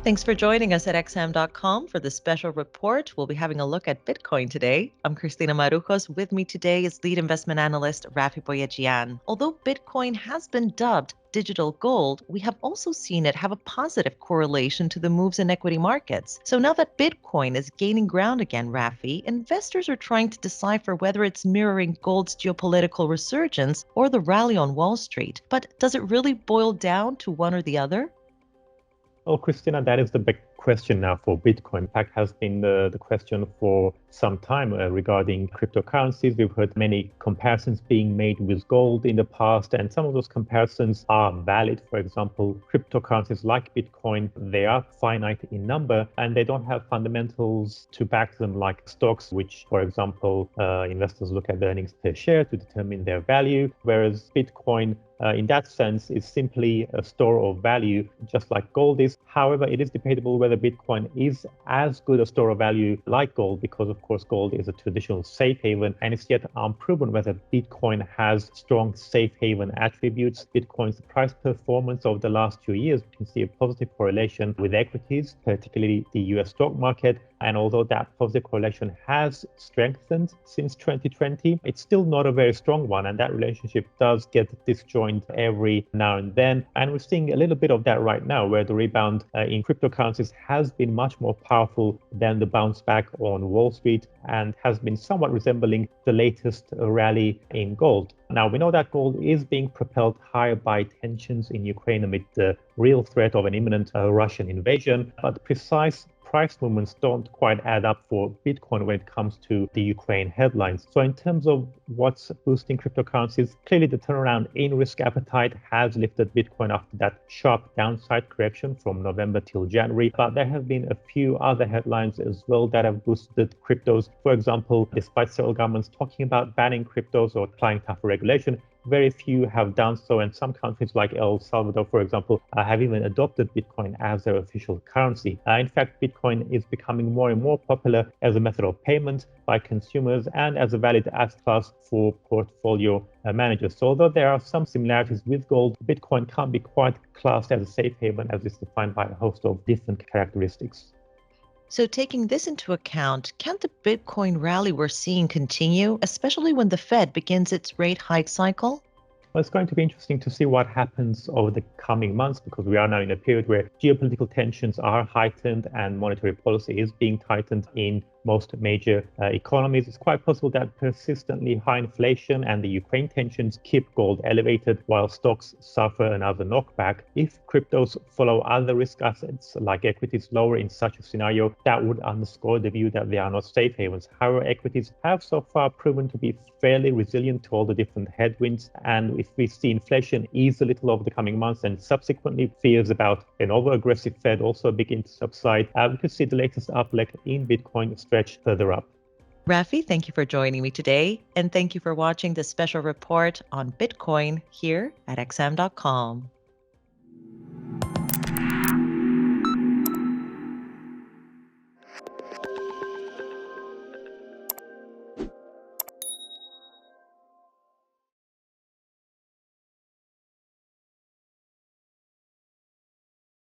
Thanks for joining us at xm.com for the special report. We'll be having a look at Bitcoin today. I'm Christina Marujos. With me today is lead investment analyst Rafi Boyajian. Although Bitcoin has been dubbed digital gold, we have also seen it have a positive correlation to the moves in equity markets. So now that Bitcoin is gaining ground again, Rafi, investors are trying to decipher whether it's mirroring gold's geopolitical resurgence or the rally on Wall Street. But does it really boil down to one or the other? Well, Christina, that is the big question now for Bitcoin. In fact, has been the question for some time regarding cryptocurrencies. We've heard many comparisons being made with gold in the past, and some of those comparisons are valid. For example, cryptocurrencies like Bitcoin, they are finite in number, and they don't have fundamentals to back them like stocks, which, for example, investors look at the earnings per share to determine their value, whereas Bitcoin in that sense is simply a store of value, just like gold is. However, it is debatable whether Bitcoin is as good a store of value like gold, because of course gold is a traditional safe haven, and it's yet unproven whether Bitcoin has strong safe haven attributes. Bitcoin's price performance over the last 2 years, we can see a positive correlation with equities, particularly the US stock market. And although that positive correlation has strengthened since 2020, it's still not a very strong one. And that relationship does get disjointed every now and then. And we're seeing a little bit of that right now, where the rebound in cryptocurrencies has been much more powerful than the bounce back on Wall Street, and has been somewhat resembling the latest rally in gold. Now, we know that gold is being propelled higher by tensions in Ukraine amid the real threat of an imminent Russian invasion, but the precise price movements don't quite add up for Bitcoin when it comes to the Ukraine headlines. So in terms of what's boosting cryptocurrencies, clearly the turnaround in risk appetite has lifted Bitcoin after that sharp downside correction from November till January. But there have been a few other headlines as well that have boosted cryptos. For example, despite several governments talking about banning cryptos or applying tougher regulation, very few have done so, and some countries like El Salvador, for example, have even adopted Bitcoin as their official currency. In fact, Bitcoin is becoming more and more popular as a method of payment by consumers and as a valid asset class for portfolio managers. So although there are some similarities with gold, Bitcoin can't be quite classed as a safe haven, as it's defined by a host of different characteristics. So taking this into account, can the Bitcoin rally we're seeing continue, especially when the Fed begins its rate hike cycle? Well, it's going to be interesting to see what happens over the coming months, because we are now in a period where geopolitical tensions are heightened and monetary policy is being tightened in most major economies. It's quite possible that persistently high inflation and the Ukraine tensions keep gold elevated while stocks suffer another knockback. If cryptos follow other risk assets like equities lower in such a scenario, that would underscore the view that they are not safe havens. However, equities have so far proven to be fairly resilient to all the different headwinds. And if we see inflation ease a little over the coming months and subsequently fears about an over-aggressive Fed also begin to subside, we could see the latest upleg in Bitcoin stretch further up. Rafi, thank you for joining me today, and thank you for watching this special report on Bitcoin here at xm.com.